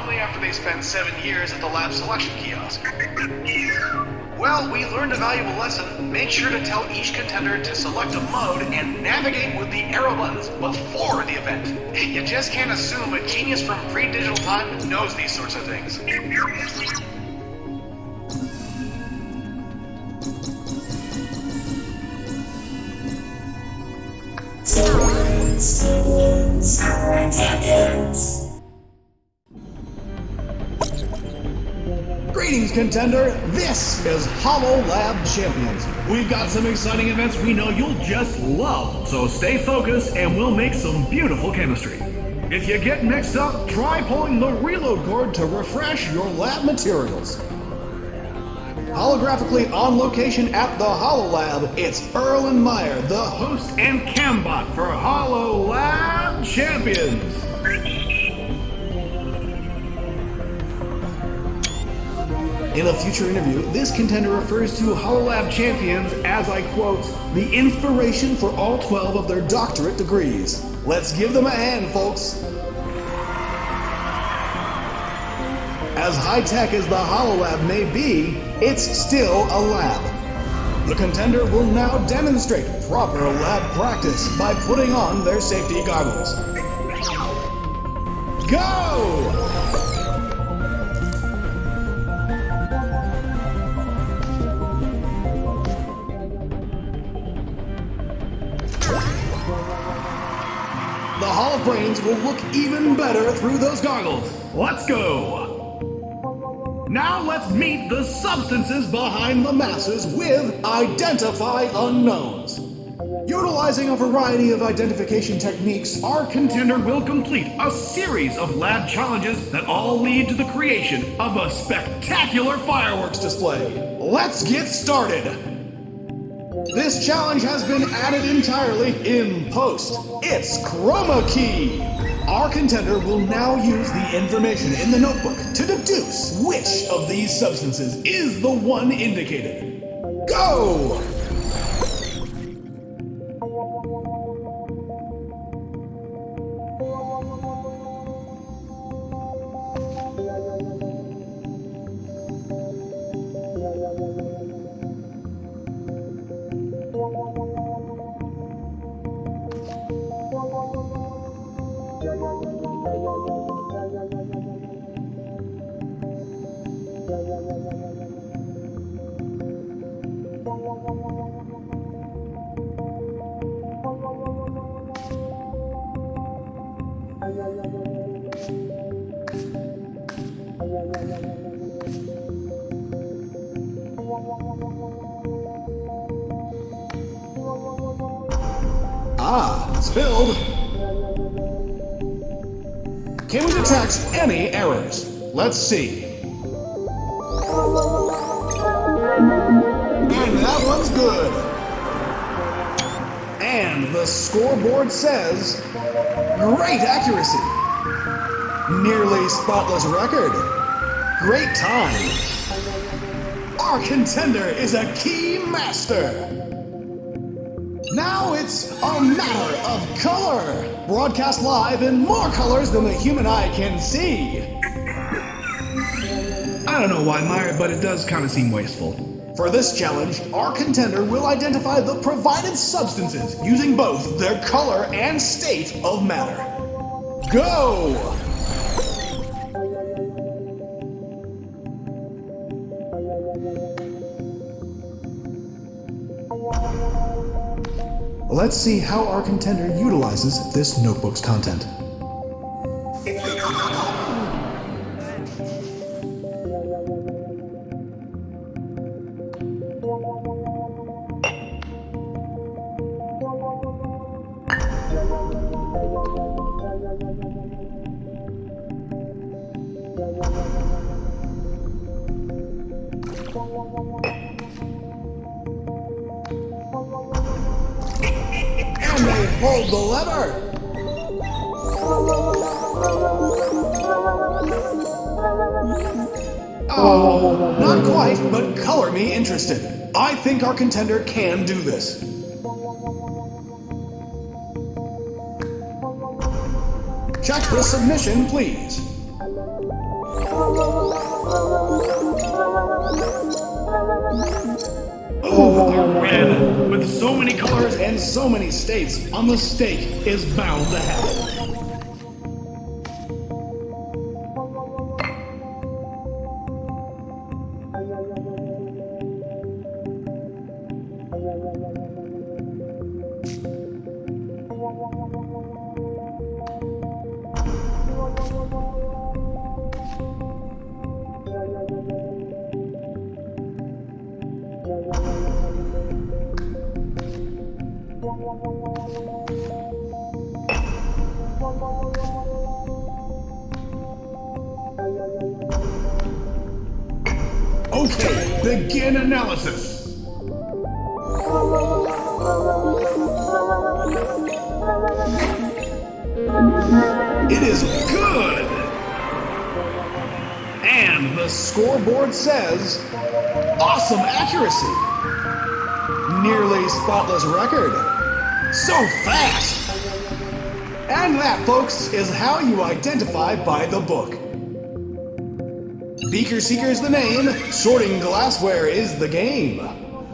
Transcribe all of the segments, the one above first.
only after they spent 7 years at the lab selection kiosk. Well, we learned a valuable lesson. Make sure to tell each contender to select a mode and navigate with the arrow buttons before the event. You just can't assume a genius from pre-digital time knows these sorts of things. Greetings, contender. This is Hololab Champions. We've got some exciting events we know you'll just love, so stay focused and we'll make some beautiful chemistry. If you get mixed up, try pulling the reload cord to refresh your lab materials. Holographically on location at the Hololab, it's Earl and Meyer, the host and cambot for Hololab Champions. In a future interview, this contender refers to Hololab Champions as, I quote, the inspiration for all 12 of their doctorate degrees. Let's give them a hand, folks. As high-tech as the Hololab may be, it's still a lab. The contender will now demonstrate proper lab practice by putting on their safety goggles. Go! The Hall of Brains will look even better through those goggles. Let's go! Now let's meet the substances behind the masses with Identify Unknowns. Utilizing a variety of identification techniques, our contender will complete a series of lab challenges that all lead to the creation of a spectacular fireworks display. Let's get started! This challenge has been added entirely in post. It's Chroma Key! Our contender will now use the information in the notebook to deduce which of these substances is the one indicated. Go! Ah, spilled. Can we detect any errors? Let's see. And that one's good. And the scoreboard says, great accuracy. Nearly spotless record. Great time. Our contender is a key master. Now it's a matter of color. Broadcast live in more colors than the human eye can see. I don't know why, Meyer, but it does kind of seem wasteful. For this challenge, our contender will identify the provided substances using both their color and state of matter. Go! Let's see how our contender utilizes this notebook's content. And they pulled the lever! Oh, not quite, but color me interested. I think our contender can do this. Check the submission, please. Oh, red! With so many colors and so many states, a mistake is bound to happen. Okay, begin analysis. It is good! And the scoreboard says, awesome accuracy. Nearly spotless record. So fast! And that, folks, is how you identify by the book. Beaker Seeker's the name, sorting glassware is the game.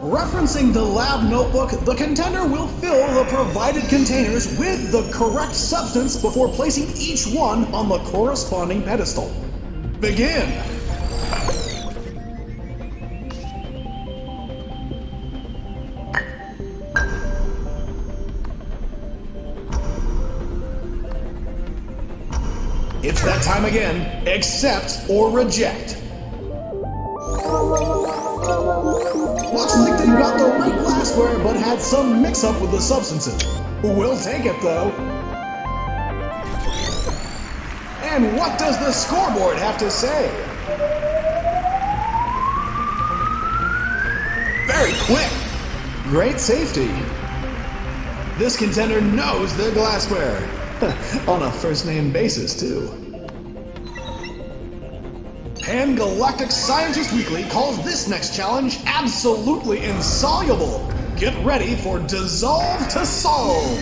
Referencing the lab notebook, the contender will fill the provided containers with the correct substance before placing each one on the corresponding pedestal. Begin! It's that time again. Accept or reject. Looks like they got the right glassware but had some mix-up with the substances. We'll take it though. And what does the scoreboard have to say? Very quick. Great safety. This contender knows their glassware. On a first-name basis, too. Pan-Galactic Scientist Weekly calls this next challenge absolutely insoluble. Get ready for Dissolve to Solve.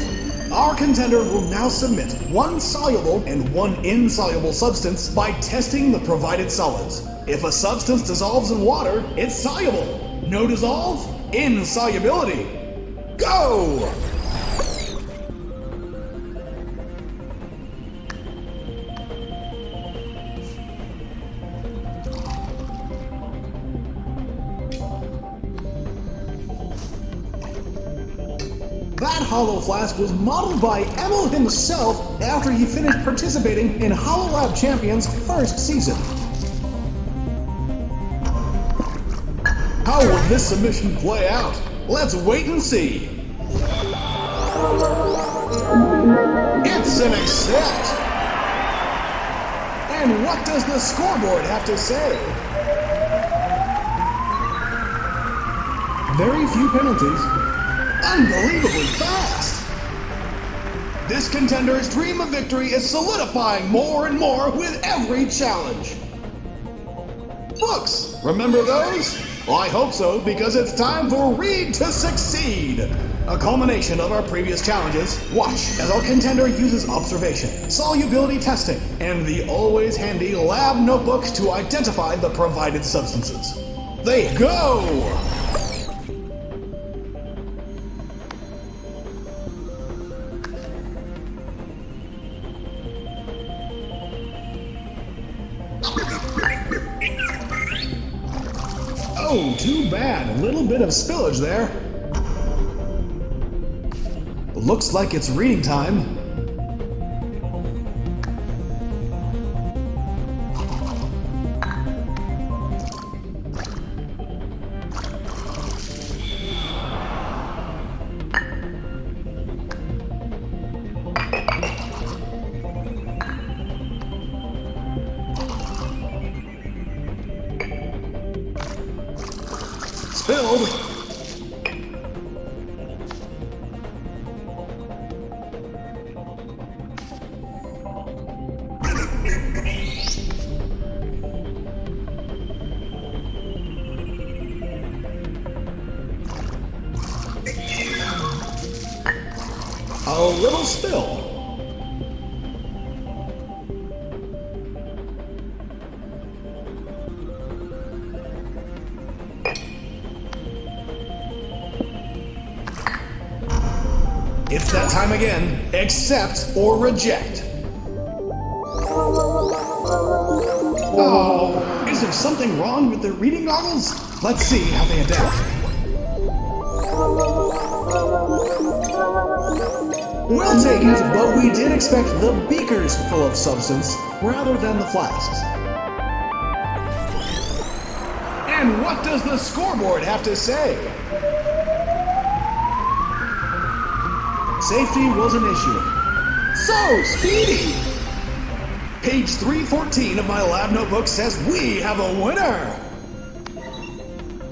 Our contender will now submit one soluble and one insoluble substance by testing the provided solids. If a substance dissolves in water, it's soluble. No dissolve? Insolubility. Go! That hollow flask was modeled by Emil himself after he finished participating in Hololab Champions' first season. How will this submission play out? Let's wait and see. It's an accept. And what does the scoreboard have to say? Very few penalties. Unbelievably fast! This contender's dream of victory is solidifying more and more with every challenge. Books, remember those? Well, I hope so, because it's time for Read to Succeed! A culmination of our previous challenges. Watch as our contender uses observation, solubility testing, and the always handy lab notebook to identify the provided substances. They go! Oh, too bad. A little bit of spillage there. Looks like it's reading time. Spilled. A little spill. It's that time again. Accept or reject. Oh, is there something wrong with the reading goggles? Let's see how they adapt. We'll take it, but we did expect the beakers full of substance rather than the flasks. And what does the scoreboard have to say? Safety was an issue. So, Speedy! Page 314 of my lab notebook says we have a winner!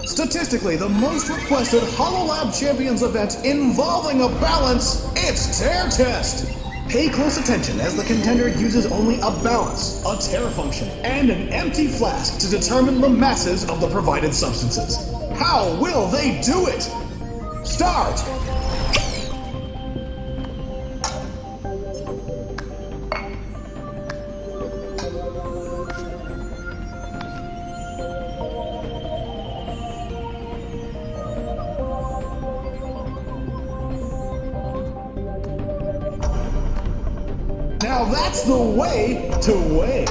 Statistically, the most requested Hololab Champions event involving a balance, it's Tear Test! Pay close attention as the contender uses only a balance, a tear function, and an empty flask to determine the masses of the provided substances. How will they do it? Start! Now that's the way to weigh.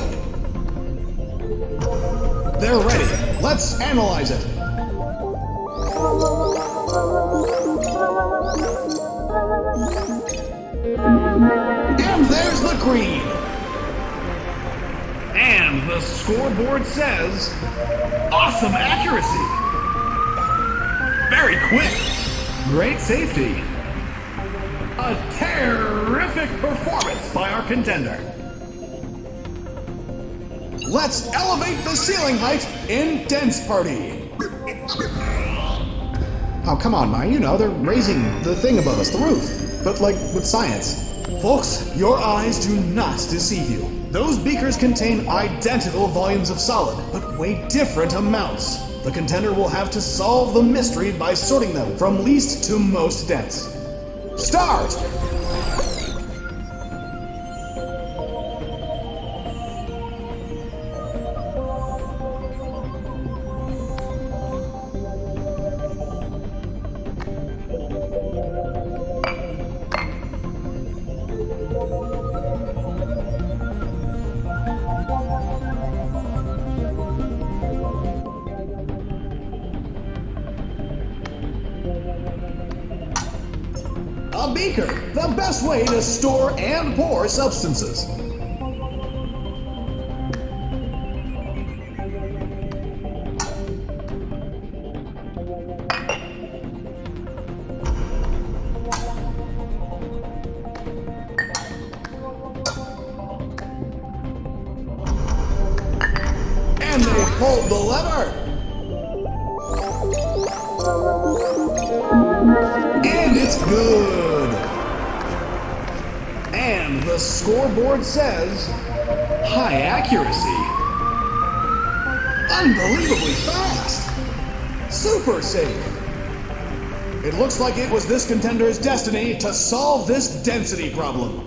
They're ready. Let's analyze it. And there's the green. And the scoreboard says, awesome accuracy. Very quick. Great safety. A terrific performance by our contender. Let's elevate the ceiling height in Dance Party. Oh, come on, man. You know, they're raising the thing above us, the roof. But like with science. Folks, your eyes do not deceive you. Those beakers contain identical volumes of solid, but weigh different amounts. The contender will have to solve the mystery by sorting them from least to most dense. Start! A beaker, the best way to store and pour substances. And they pulled the lever. And it's good. And the scoreboard says high accuracy. Unbelievably fast. Super safe. It looks like it was this contender's destiny to solve this density problem.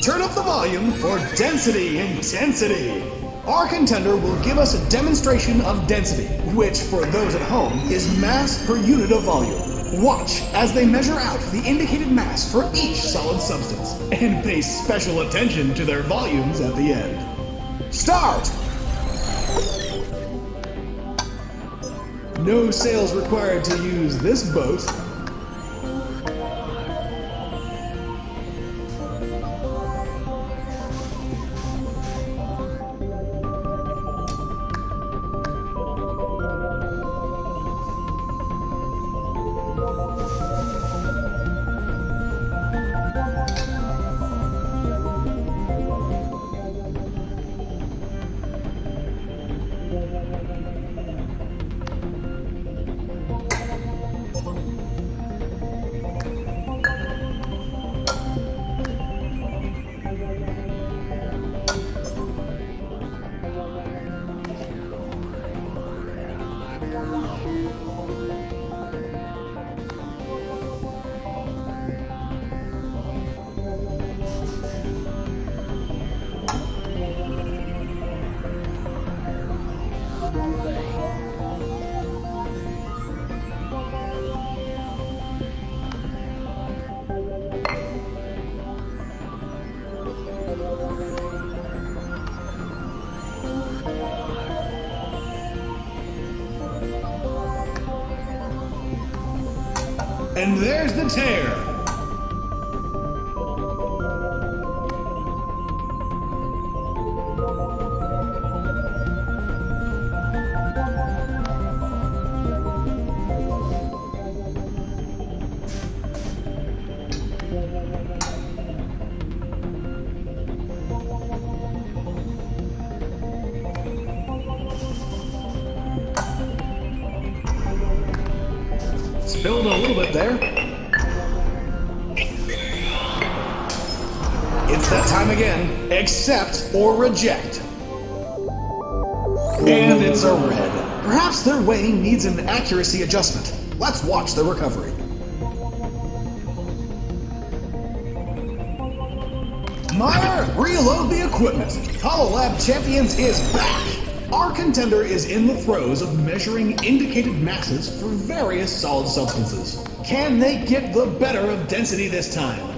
Turn up the volume for density intensity. Our contender will give us a demonstration of density, which for those at home is mass per unit of volume. Watch as they measure out the indicated mass for each solid substance and pay special attention to their volumes at the end. Start! No sales required to use this boat. And there's the tear. Spilled a little bit there. It's that time again. Accept or reject. And it's a red. Perhaps their weighing needs an accuracy adjustment. Let's watch the recovery. Meyer, reload the equipment. Hololab Champions is back. Our contender is in the throes of measuring indicated masses for various solid substances. Can they get the better of density this time?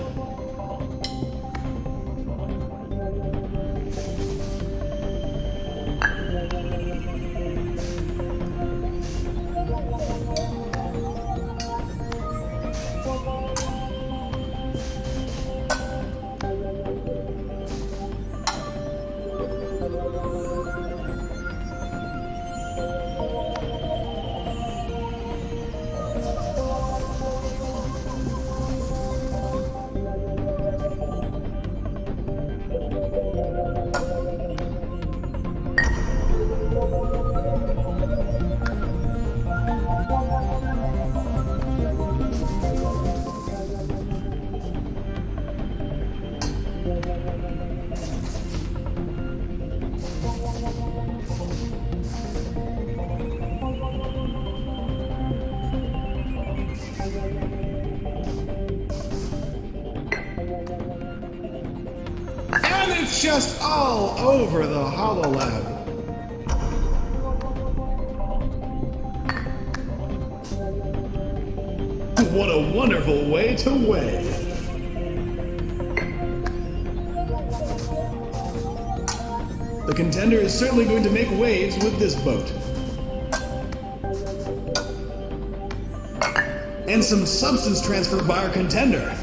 And it's just all over the Hololab. What a wonderful way to weigh. The contender is certainly going to make waves with this boat. And some substance transfer by our contender.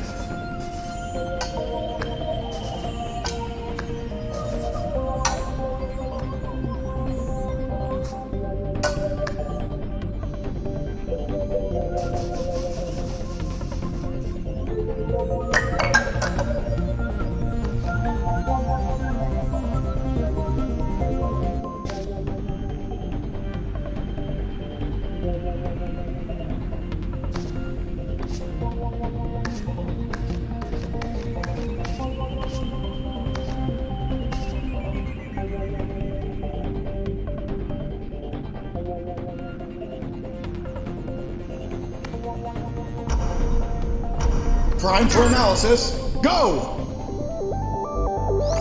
Prime for analysis. Go!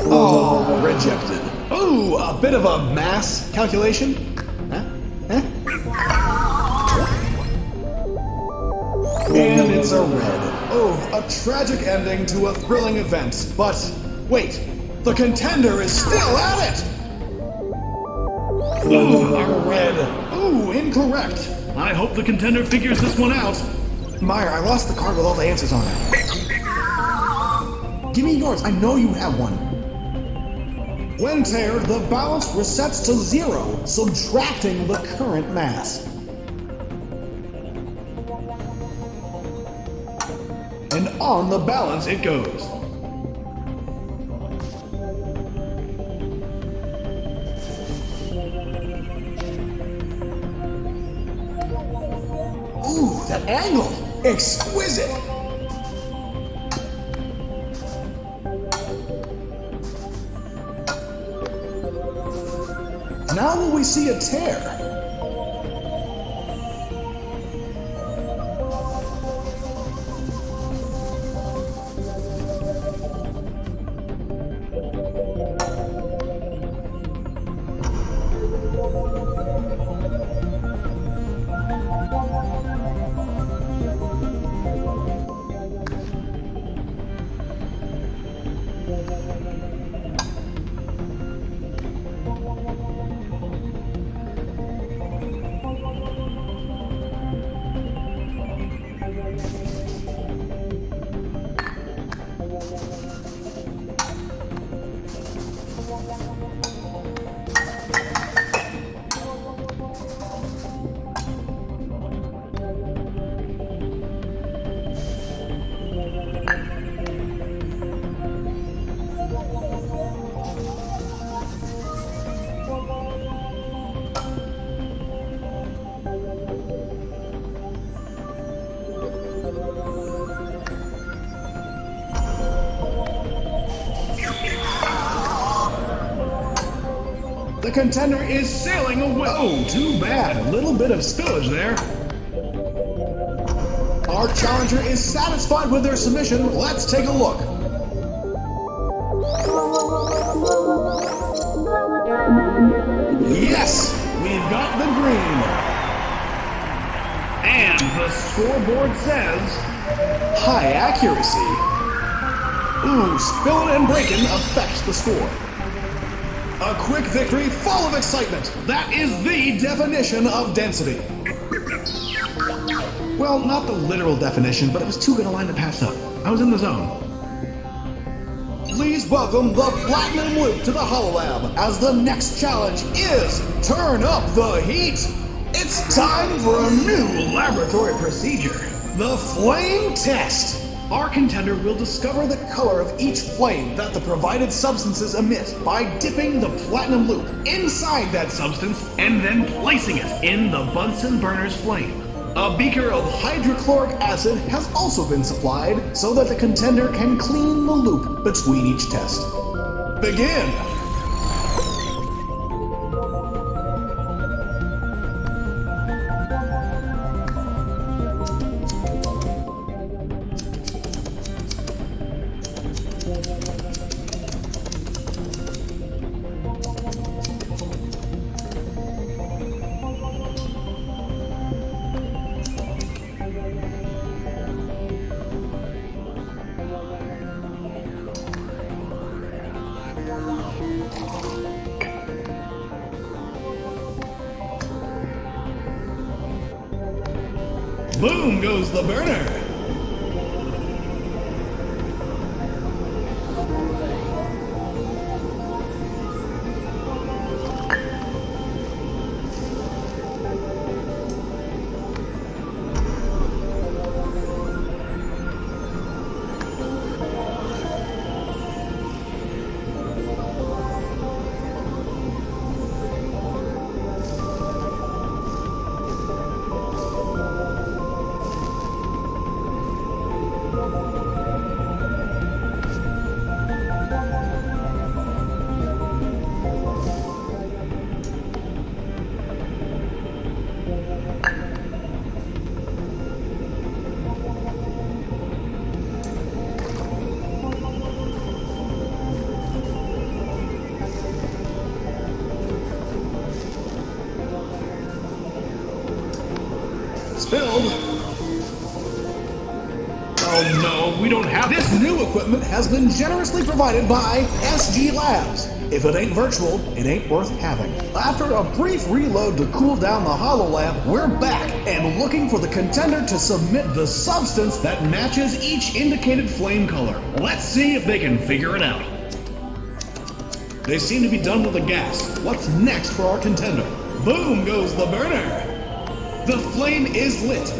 Oh, rejected. Ooh, a bit of a mass calculation. And it's a red. Oh, a tragic ending to a thrilling event. But wait, the contender is still at it! Ooh, a red. Ooh, incorrect. I hope the contender figures this one out. Meyer, I lost the card with all the answers on it. Give me yours. I know you have one. When teared, the balance resets to 0, subtracting the current mass. And on the balance it goes. Ooh, that angle! Exquisite! Now will we see a tear? The contender is sailing away. Oh, too bad. A little bit of spillage there. Our challenger is satisfied with their submission. Let's take a look. Yes, We've got the green. And the scoreboard says high accuracy. Ooh, spilling and breaking affects the score. A quick victory full of excitement. That is the definition of density. well, not the literal definition, but it was too good a line to pass up. I was in the zone. Please welcome the Platinum Loop to the Hololab as the next challenge is Turn Up the Heat. It's time for a new laboratory procedure, the Flame Test. Our contender will discover the color of each flame that the provided substances emit by dipping the Platinum Loop inside that substance And then placing it in the Bunsen burner's flame. A beaker of hydrochloric acid has also been supplied so that the contender can clean the loop between each test. Begin! Boom goes the burner! Spilled. Oh no, we don't have This new equipment has been generously provided by SG Labs. If it ain't virtual, it ain't worth having. After a brief reload to cool down the Hololab, we're back and looking for the contender to submit the substance that matches each indicated flame color. Let's see if they can figure it out. They seem to be done with the gas. What's next for our contender? Boom goes the burner. The flame is lit.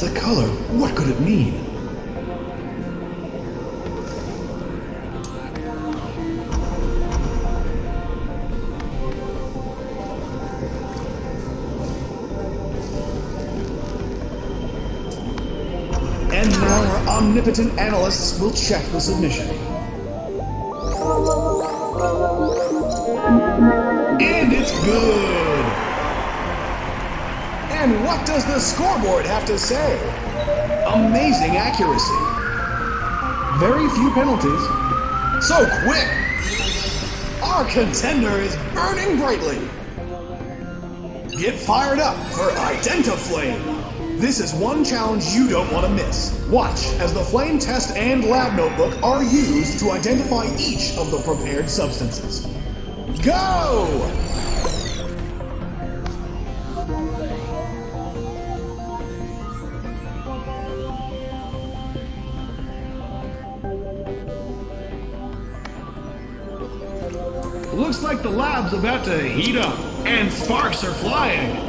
The color, what could it mean? And now our omnipotent analysts will check the submission. And it's good! And what does the scoreboard have to say? Amazing accuracy. Very few penalties. So quick! Our contender is burning brightly. Get fired up for Identiflame. This is one challenge you don't want to miss. Watch as the flame test and lab notebook are used to identify each of the prepared substances. Go! Looks Looks like the lab's about to heat up, and sparks are flying.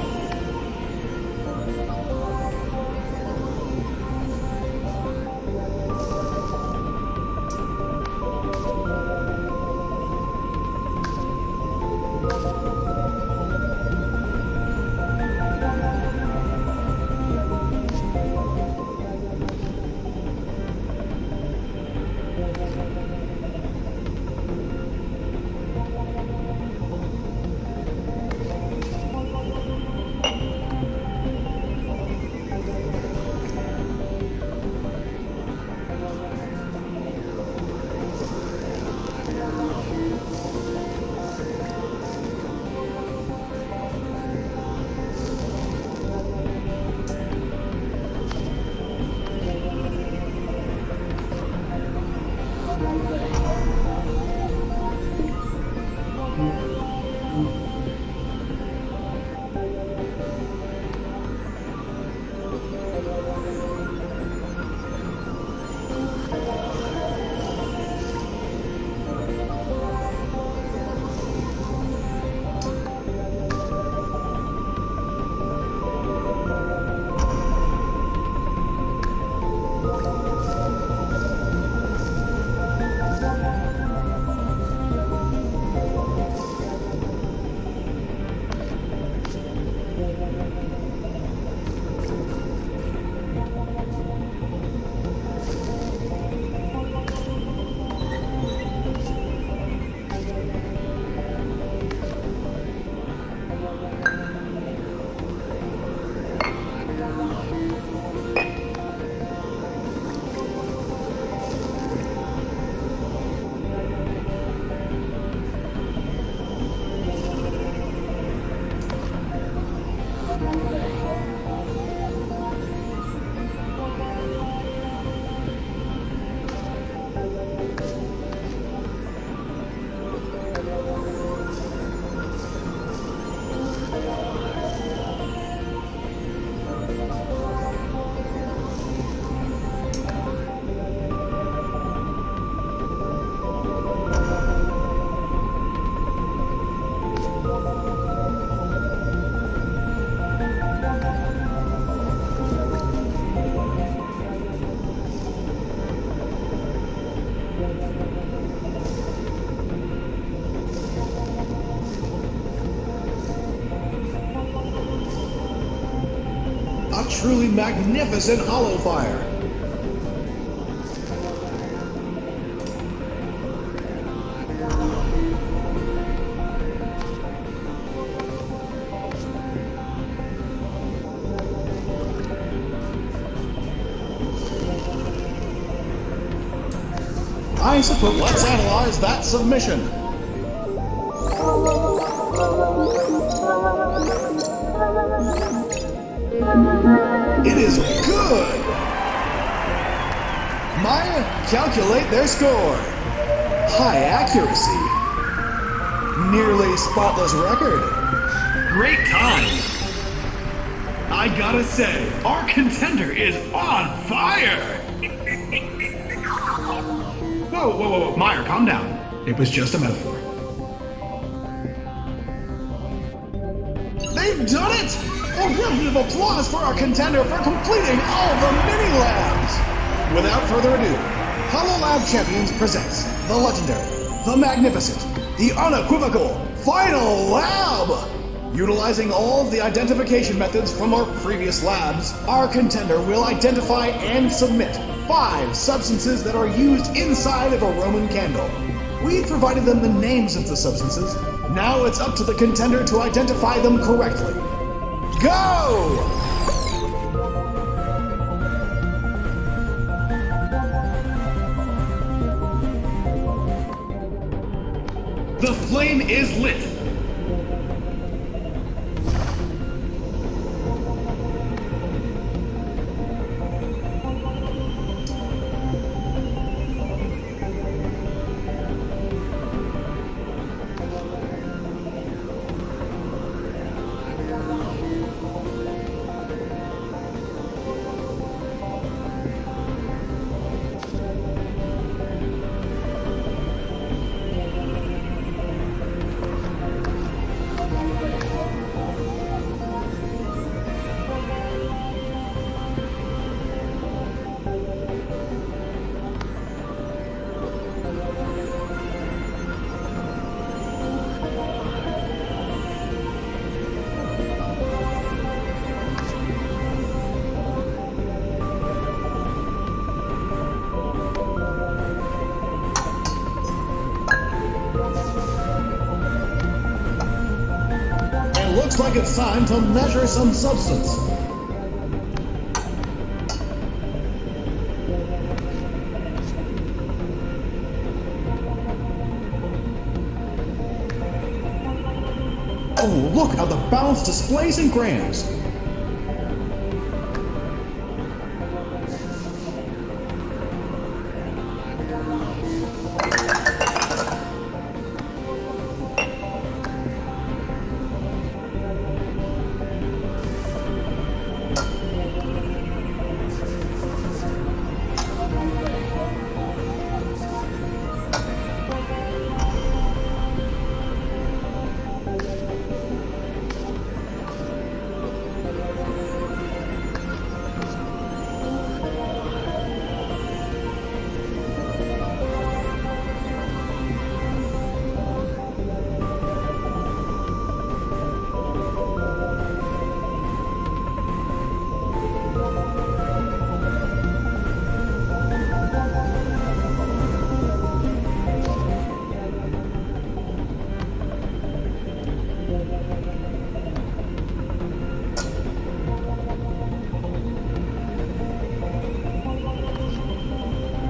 A truly magnificent hollow fire. I suppose let's analyze that submission. It is good! Maya, calculate their score. High accuracy. Nearly spotless record. Great time. I gotta say, our contender is on fire. Whoa, Meyer, calm down. It was just a metaphor. They've done it! A round of applause for our contender for completing all the mini-labs! Without further ado, Hololab Champions presents the legendary, the magnificent, the unequivocal Final Lab! Utilizing all of the identification methods from our previous labs, our contender will identify and submit 5 substances that are used inside of a Roman candle. We've provided them the names of the substances. Now it's up to the contender to identify them correctly. Go! The flame is lit. looks like it's time to measure some substance. Oh, look how the balance displays in grams.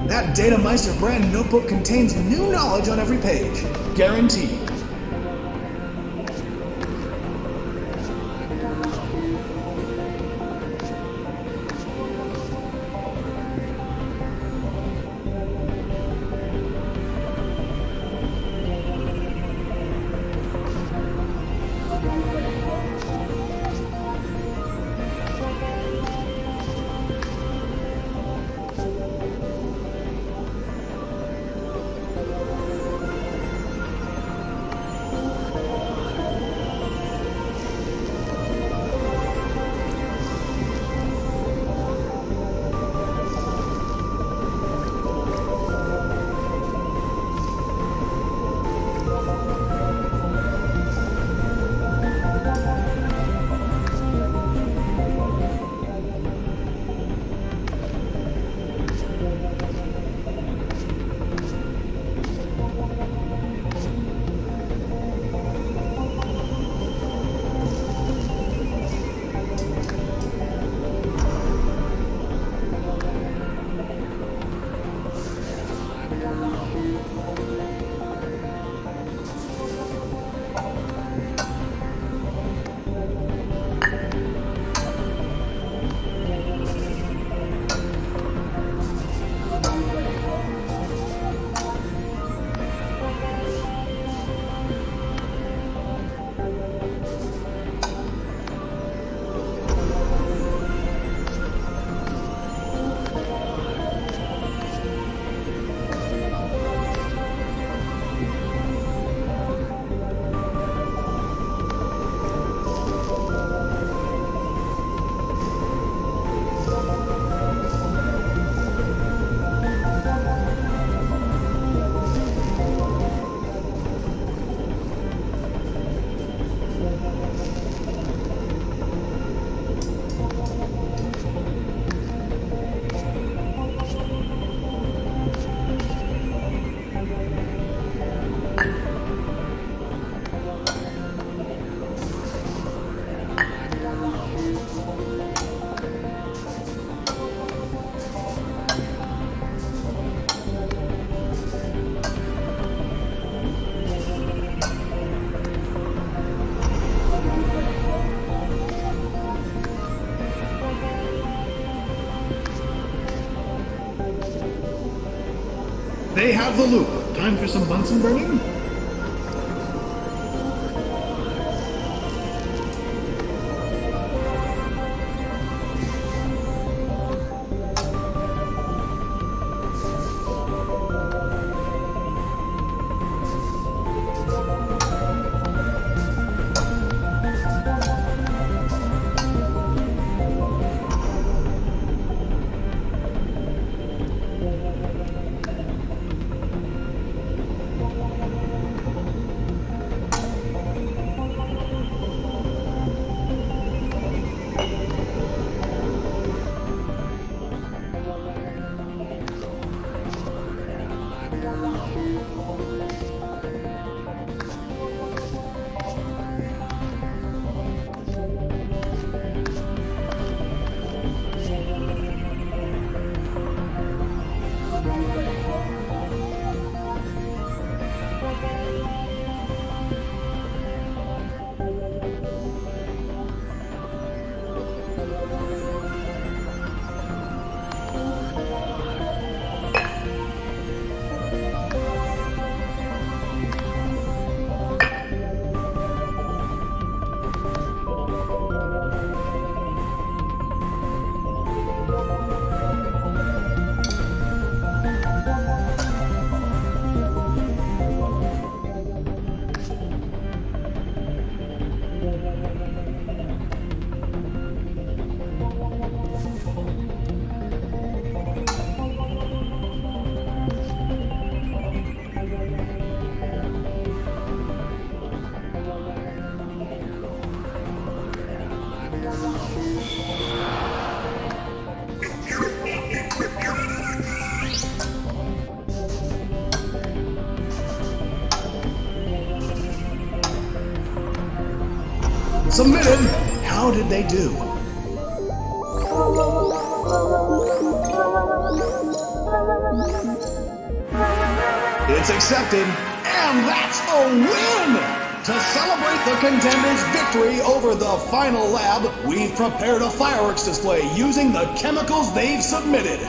That Datameister brand notebook contains new knowledge on every page. Guaranteed. They have the loop. Time for some Bunsen burning? Submitted. How did they do? It's accepted, and that's a win! To celebrate the contenders' victory over the final lab, we've prepared a fireworks display using the chemicals they've submitted.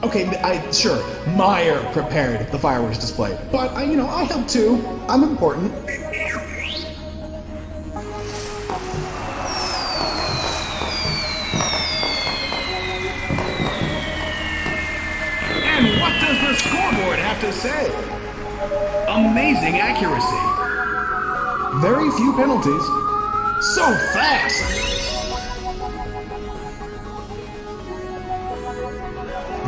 Okay, sure, Meyer prepared the fireworks display, but I helped too. I'm important. And what does the scoreboard have to say? Amazing accuracy. Very few penalties. So fast!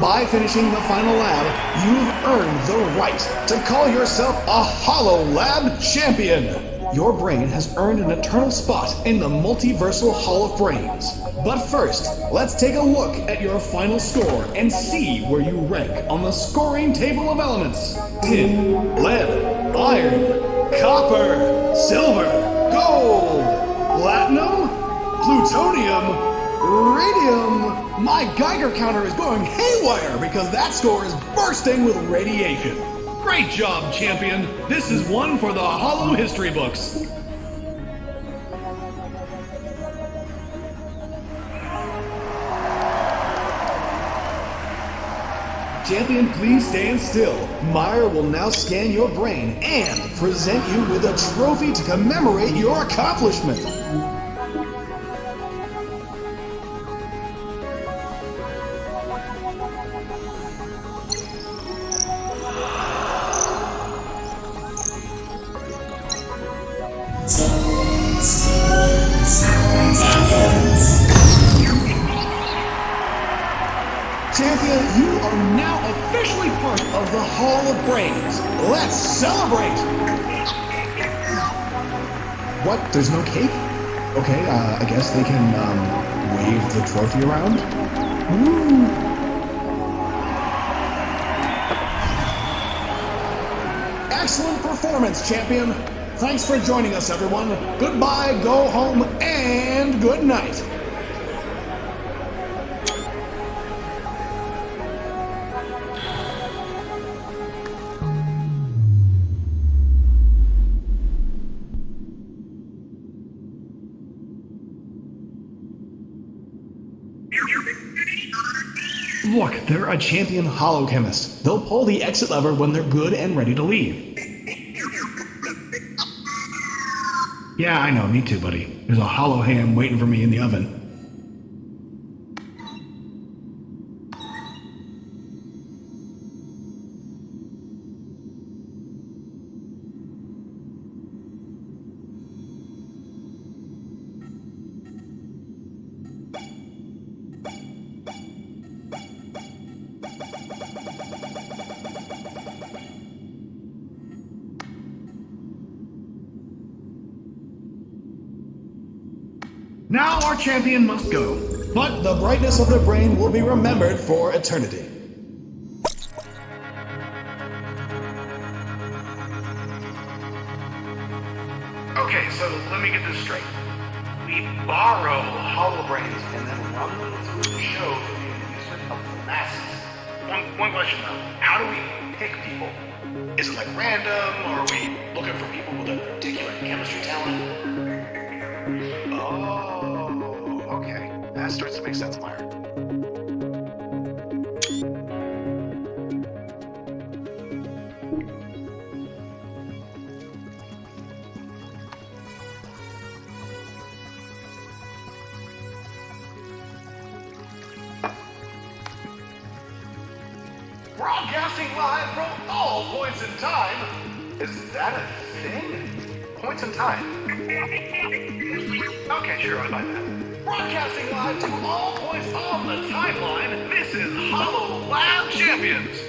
By finishing the final lab, you've earned the right to call yourself a Hololab champion. Your brain has earned an eternal spot in the Multiversal Hall of Brains. But first, let's take a look at your final score and see where you rank on the scoring table of elements. Tin, lead, iron, copper, silver, gold, platinum, plutonium, radium. My Geiger counter is going haywire because that score is bursting with radiation. Great job, champion. This is one for the Holo history books. Champion, please stand still. Meyer will now scan your brain and present you with a trophy to commemorate your accomplishment. Champion, you are now officially part of the Hall of Brains. Let's celebrate! What? There's no cake? Okay, I guess they can, wave the trophy around? Woo! Excellent performance, champion. Thanks for joining us, everyone. Goodbye, go home, and good night. Look, they're a champion holochemist. They'll pull the exit lever when they're good and ready to leave. Yeah, I know, me too, buddy. There's a hollow ham waiting for me in the oven. Now our champion must go. But the brightness of the brain will be remembered for eternity. Okay, so let me get this straight. We borrow holobrains and then run them through the show for the amusement of the masses. One question though, how do we pick people? Is it like random, or are we looking for people with a particular chemistry talent? Oh, okay. That starts to make sense, Meyer. Broadcasting live from all points in time. Is that a thing? Points in time. Okay, sure, I buy that. Broadcasting live to all points on the timeline, this is Hololab Champions!